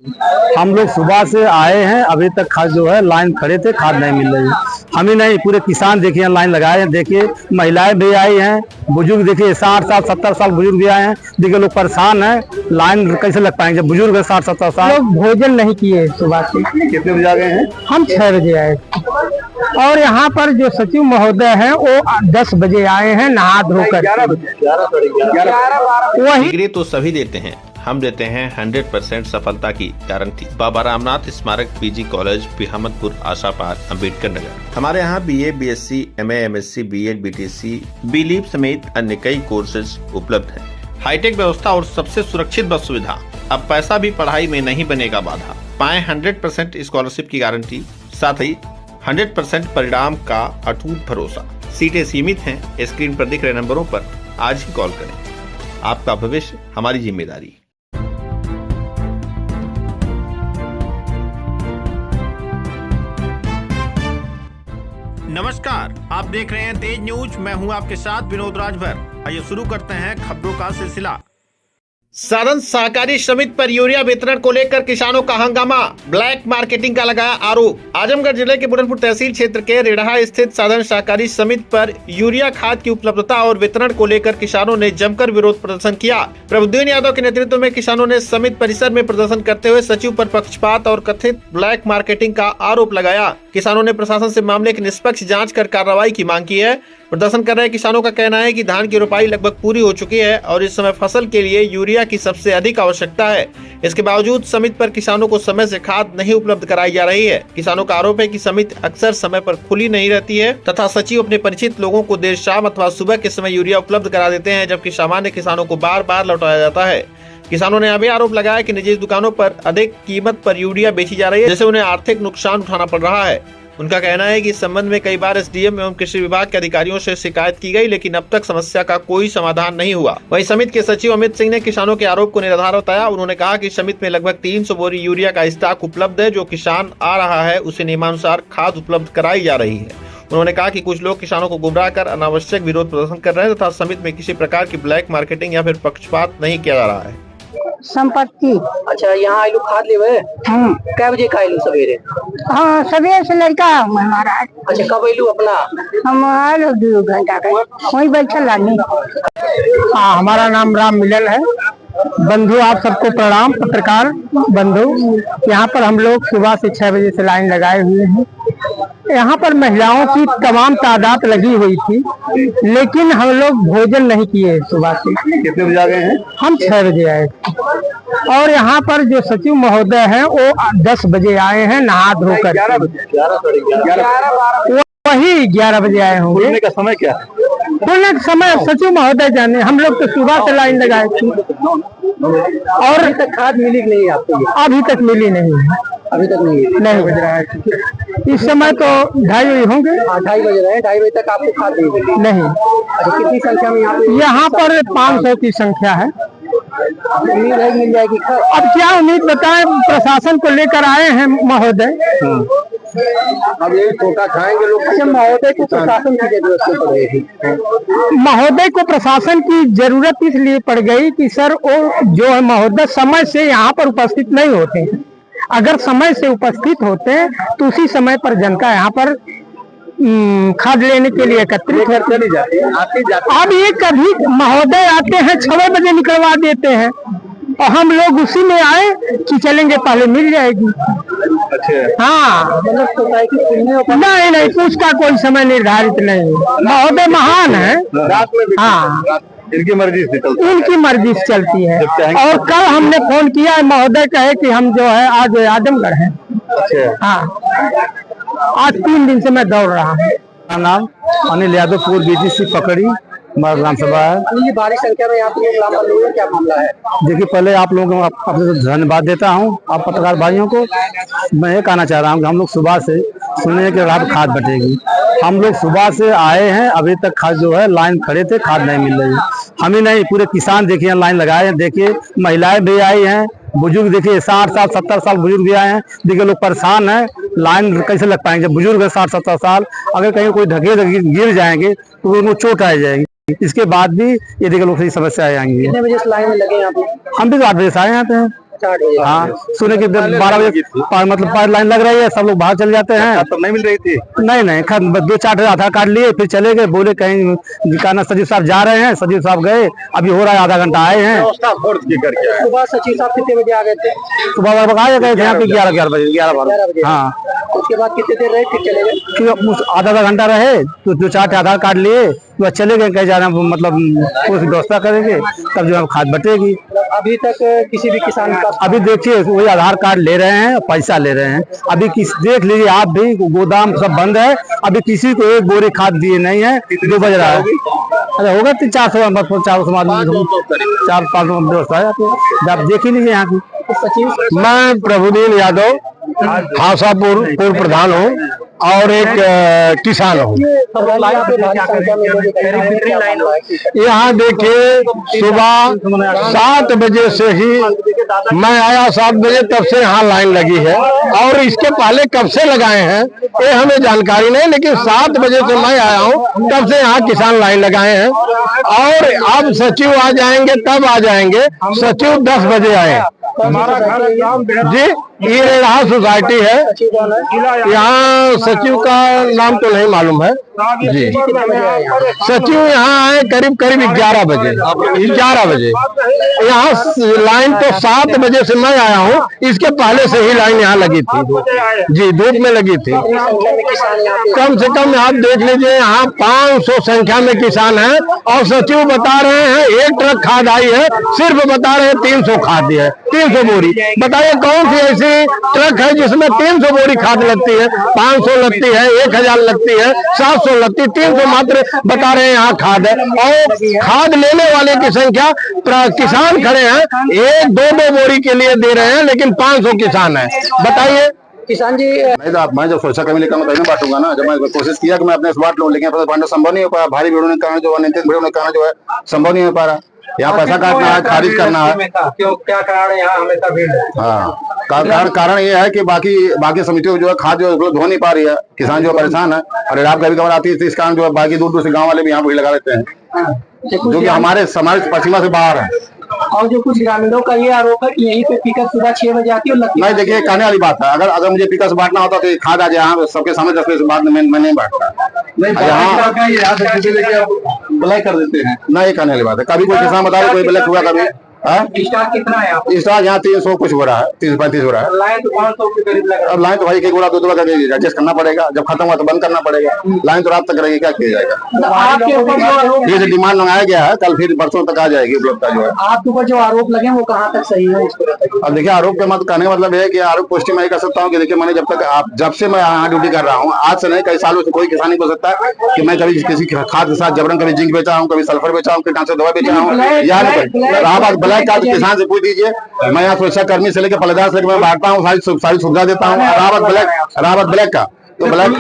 हम लोग सुबह से आए हैं, अभी तक खाद जो है लाइन खड़े थे, खाद नहीं मिल रही है। हम ही नहीं, पूरे किसान देखिए लाइन लगाए हैं। देखिए महिलाएं भी आई हैं, बुजुर्ग देखिए 60 साल 70 साल बुजुर्ग भी आए हैं। देखिए लोग परेशान हैं, लाइन कैसे लग पाएंगे जब बुजुर्ग है 60-70 साल। लोग भोजन नहीं किए सुबह से। कितने बजे आ गए हैं? हम 6 बजे आए और यहाँ पर जो सचिव महोदय हैं वो 10 बजे आए हैं नहा धोकर। 11 वही डिग्री तो सभी देते हैं, हम देते हैं 100% सफलता की गारंटी। बाबा रामनाथ स्मारक पीजी कॉलेज, पिहामतपुर, आशापार, अम्बेडकर नगर। हमारे यहाँ BA, BSc, MA, MSc, BEd, BTC, B.Lieb समेत अन्य कई कोर्सेज उपलब्ध हैं। हाईटेक व्यवस्था और सबसे सुरक्षित बस सुविधा। अब पैसा भी पढ़ाई में नहीं बनेगा बाधा। पाएं 100% स्कॉलरशिप की गारंटी, साथ ही 100% परिणाम का अटूट भरोसा। सीटें सीमित हैं। स्क्रीन पर दिख रहे नंबरों पर आज ही कॉल करें। आपका भविष्य हमारी जिम्मेदारी। नमस्कार, आप देख रहे हैं तेज न्यूज। मैं हूं आपके साथ विनोद राजभर। आइए शुरू करते हैं खबरों का सिलसिला। साधन सहकारी समिति पर यूरिया वितरण को लेकर किसानों का हंगामा, ब्लैक मार्केटिंग का लगाया आरोप। आजमगढ़ जिले के बुरहानपुर तहसील क्षेत्र के रेढ़ा स्थित साधन सहकारी समिति पर यूरिया खाद की उपलब्धता और वितरण को लेकर किसानों ने जमकर विरोध प्रदर्शन किया। प्रभुदेव यादव के नेतृत्व में किसानों ने समिति परिसर में प्रदर्शन करते हुए सचिव पर पक्षपात और कथित ब्लैक मार्केटिंग का आरोप लगाया। किसानों ने प्रशासन से मामले की निष्पक्ष जाँच कर कार्रवाई की मांग की है। प्रदर्शन कर रहे किसानों का कहना है कि धान की रोपाई लगभग पूरी हो चुकी है और इस समय फसल के लिए यूरिया की सबसे अधिक आवश्यकता है। इसके बावजूद समिति पर किसानों को समय से खाद नहीं उपलब्ध कराई जा रही है। किसानों का आरोप है कि समिति अक्सर समय पर खुली नहीं रहती है तथा सचिव अपने परिचित लोगों को देर शाम अथवा सुबह के समय यूरिया उपलब्ध करा देते हैं, जबकि सामान्य किसानों को बार बार लौटाया जाता है। किसानों ने अभी आरोप लगाया कि निजी दुकानों पर अधिक कीमत पर यूरिया बेची जा रही है, जिससे उन्हें आर्थिक नुकसान उठाना पड़ रहा है। उनका कहना है कि इस संबंध में कई बार SDM एवं कृषि विभाग के अधिकारियों से शिकायत की गई, लेकिन अब तक समस्या का कोई समाधान नहीं हुआ। वहीं समिति के सचिव अमित सिंह ने किसानों के आरोप को निराधार बताया। उन्होंने कहा कि समिति में लगभग 300 बोरी यूरिया का स्टॉक उपलब्ध है। जो किसान आ रहा है उसे नियमानुसार खाद उपलब्ध कराई जा रही है। उन्होंने कहा कि कुछ लोग किसानों को गुमराह कर अनावश्यक विरोध प्रदर्शन कर रहे हैं तथा समिति में किसी प्रकार की ब्लैक मार्केटिंग या फिर पक्षपात नहीं किया जा रहा है। संपत्ति। अच्छा, यहाँ आइलू खाद लेवे? कै बजे का आइलू सवेरे? हाँ, सवेरे से लड़का हमारा। अच्छा, कब आइलू अपना? हम आए 2 घंटा का वही बैठा लानी। हाँ, हमारा नाम राम मिलन है। बंधु आप सबको प्रणाम। पत्रकार बंधु, यहाँ पर हम लोग सुबह से 6 बजे से लाइन लगाए हुए हैं। यहाँ पर महिलाओं की तमाम तादाद लगी हुई थी, लेकिन हम लोग भोजन नहीं किए सुबह से। कितने बजे आ गए हैं? हम 6 बजे आए और यहाँ पर जो सचिव महोदय हैं वो 10 बजे आए हैं नहा धोकर। 11 वही 11 बजे आए होंगे। खुलने का समय क्या है? खुलने का समय सचिव महोदय जाने। हम लोग तो सुबह से लाइन लगाए थे और अभी तक खाद मिली कि नहीं आपको? अभी तक मिली नहीं। अभी तक नहीं बज रहा है। इस समय तो 2:30 बजे होंगे। 2:30 बज रहे हैं। 2:30 बजे तक आपको खाद नहीं मिली? नहीं। अच्छा, कितनी संख्या में यहाँ पर 500 की संख्या है। उम्मीद है मिल जाएगी खाद? अब क्या उम्मीद बताएं, प्रशासन को लेकर आए हैं महोदय। अब यही छोटा खाएंगे लोग। अच्छा, महोदय को प्रशासन की जरूरत क्यों पड़ गई? महोदय को प्रशासन की जरूरत इसलिए पड़ गई कि सर वो जो है महोदय समय से यहाँ पर उपस्थित नहीं होते हैं। अगर समय से उपस्थित होते हैं तो उसी समय पर जनता यहाँ पर खाद लेने के लिए एकत्रित चली जाती है। अब ये कभी महोदय आते हैं 6 बजे निकलवा देते हैं और हम लोग उसी में आए कि चलेंगे पहले मिल जाएगी। अच्छा, हाँ, मतलब सोसाइटी नहीं, उसका कोई समय निर्धारित नहीं। महोदय महान है। रात में भी हाँ, इनकी मर्जी से चलती है। उनकी मर्जी से चलती है। और कल हमने फोन किया, महोदय कहे कि हम जो है आज आजमगढ़ हैं। अच्छा, हाँ, आज 3 दिन से मैं दौड़ रहा हूँ। मेरा नाम अनिल यादव, पूर्व BTC पकड़ी हमारा ग्रामसभा है। ये भारी संख्या में आप लोग लापरवाही हुए, क्या मामला है? देखिए, पहले आप लोगों को आपसे धन्यवाद देता हूं, आप पत्रकार भाइयों को। मैं ये कहना चाह रहा हूं कि हम लोग सुबह से सुने कि रात खाद बटेगी। हम लोग सुबह से आए हैं, अभी तक खाद जो है लाइन खड़े थे, खाद नहीं मिल रही है। हम ही नहीं, पूरे किसान देखिए लाइन लगाए हैं। देखिए महिलाएं भी आई हैं, बुजुर्ग देखिए 60 साल 70 साल बुजुर्ग भी आए हैं। देखिए लोग परेशान हैं, लाइन कैसे लग पाएंगे जब बुजुर्ग है 60-70 साल। अगर कहीं कोई ढके गिर जाएंगे तो उनको चोट आ जाएगी। इसके बाद भी ये देखिए लोग सही समस्या आएंगी। कितने बजे से लाइन में लगे आप? हम भी तो 8 बजे से आए यहाँ पे हैं। 8 बजे। हाँ, सुने कि 12 बजे मतलब 5 लाइन लग रही है, सब लोग बाहर चले जाते हैं। तो नहीं मिल रही थी? नहीं, 2-4 आधार कार्ड लिए, फिर चले गए, बोले कहीं कहना सचिव साहब जा रहे हैं, सचिव साहब गए, अभी हो रहा है, आधा घंटा आए हैं। सुबह सचिव साहब कितने बजे आ गए थे? सुबह लगभग आ गए थे यहाँ पे 11 बजे 11 बजे। हाँ, उसके बाद कितने देर रहे फिर चले गए? फिर आधा घंटा रहे तो 2-4 आधार कार्ड लिए, तो चले गए, कहीं जाना मतलब कुछ व्यवस्था करेंगे तब जो है खाद बटेगी। अभी तक किसी भी किसान का अभी देखिए वही आधार कार्ड ले रहे हैं, पैसा ले रहे हैं। अभी देख लीजिए आप भी, गोदाम सब बंद है, अभी किसी को एक बोरी खाद दिए नहीं है। 2 बज रहा है, अरे होगा 400 400 व्यवस्था है, तो आप देख ही लीजिए यहाँ की। सचिव मैं प्रभुदीन यादव हासापुर पूर्व प्रधान हूँ और एक किसान हूँ। यहाँ देखिए सुबह 7 बजे से ही मैं आया, 7 बजे तब से यहाँ लाइन लगी है, और इसके पहले कब से लगाए हैं ये हमें जानकारी नहीं, लेकिन 7 बजे से मैं आया हूँ तब से यहाँ किसान लाइन लगाए हैं। और अब सचिव आ जाएंगे तब आ जाएंगे, सचिव 10 बजे आए जी। ये रेढ़ा सोसाइटी है, यहाँ सचिव का नाम तो नहीं मालूम है जी। सचिव यहाँ आए करीब 11 बजे। 11 बजे यहाँ लाइन तो 7 बजे से मैं आया हूँ, इसके पहले से ही लाइन यहाँ लगी थी जी, धूप में लगी थी। कम से कम आप देख लीजिए यहाँ 500 संख्या में किसान हैं, और सचिव बता रहे हैं 1 ट्रक खाद आई है, सिर्फ बता रहे हैं 300 खाद है, 300 बोरी। बताइए कौन सी ऐसी ट्रक है जिसमें 300 बोरी खाद लगती है? 500 लगती है, 1000 लगती है, 700 लगती है, 300 मात्र बता रहे हैं यहाँ खाद है। और खाद लेने वाले की संख्या किसान खड़े हैं 1-2 बोरी के लिए दे रहे हैं, लेकिन 500 किसान है। बताइए किसान जी। नहीं तो मैं जब सोचा कभी लेकर मैं तभी बांटूंगा ना। जब मैं कोशिश किया कि मैं अपने से बांट लूं, लेकिन बांटना संभव नहीं हो पाया। भारी भीड़ों के कारण जो भीड़ों के कारण जो है संभव नहीं हो पा रहा। यहाँ पैसा काटना है, खारिज करना है। क्यों, क्या कारण है यहाँ हमेशा भीड़? हाँ, कारण ये है कि बाकी समितियों जो है खाद जो उपलब्ध हो नहीं पा रही है, किसान जो परेशान है। और आप कभी कभार आती है, इस कारण जो है बाकी दूर से गाँव वाले भी यहाँ भीड़ लगा लेते हैं, जो कि हमारे समाज पश्चिमा से बाहर है। और जो कुछ ग्रामीणों का ये आरोप है कि यहीं पे पिकअप सुबह 6 बजे आती है और लगती है। नहीं देखिए, कहने वाली बात है, अगर मुझे पिकअप से बांटना होता तो खाद आ जाए यहाँ सबके सामने 10 बजे से बाद मैं नहीं बांटता। ब्लैक कर देते हैं ना, ये कहने वाली बात है। कभी कोई किसान बता रहे कोई ब्लैक हुआ कभी? स्टाक कितना है? स्टाक यहाँ 300 कुछ हो रहा है, 335 हो रहा है। लाइन तो 500 के करीब लग रहा है। अब लाइन तो भाई 1 गोड़ा 2 करके एडजस्ट करना पड़ेगा, जब खत्म हुआ तो बंद करना पड़ेगा। लाइन तो रात तक रहेगी, क्या किया जाएगा? आपके ऊपर जो आरोप, ये डिमांड मंगाया गया है, कल फिर परसों तक आ जाएगी उपलब्धता जो है। आपके ऊपर जो आरोप लगे वो कहाँ तक सही है? अब देखिए, आरोप के मत कहने का मतलब है कि आरोप पुष्टि मैं कर सकता हूँ कि देखिए मैंने जब से मैं यहाँ ड्यूटी कर रहा हूँ, आज से नहीं कई सालों से कोई किसान नहीं बोल सकता कि मैं कभी किसी खाद के साथ जबरन कभी जिंक बेचा हूँ, कभी सल्फर बेचा हूँ, कीटनाशक दवा बेचा हूँ, या नहीं। ब्लैक का किसान से पूछ दीजिए, मैं यहाँ सुरक्षा कर्मी से लेकर फलदार से मैं बांटता हूँ, सारी सुविधा देता हूँ। रावत ब्लैक का तो ब्लैक